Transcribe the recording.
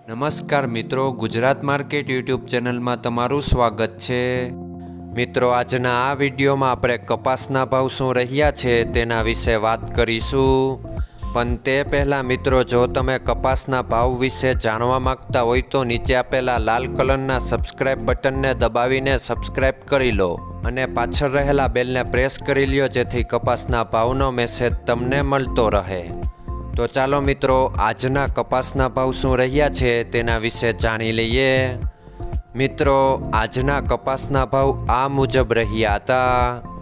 નમસ્કાર મિત્રો, Gujarat market YouTube ચેનલમાં તમારું સ્વાગત છે। મિત્રો, આજના આ વિડીયોમાં આપણે કપાસના ભાવ શું રહ્યા છે તેના વિશે વાત કરીશું। પણ તે પહેલાં મિત્રો, જો તમે કપાસના ભાવ વિશે જાણવા માંગતા હોય તો નીચે આપેલા લાલ કલરના સબસ્ક્રાઇબ બટનને દબાવીને સબસ્ક્રાઇબ કરી લો અને પાછળ રહેલા બેલને પ્રેસ કરી લ્યો, જેથી કપાસના ભાવનો મેસેજ તમને મળતો રહે। તો ચાલો મિત્રો, આજના કપાસના ભાવ શું રહ્યા છે તેના વિશે જાણી લઈએ। મિત્રો, આજના કપાસના ભાવ આ મુજબ રહ્યા હતા।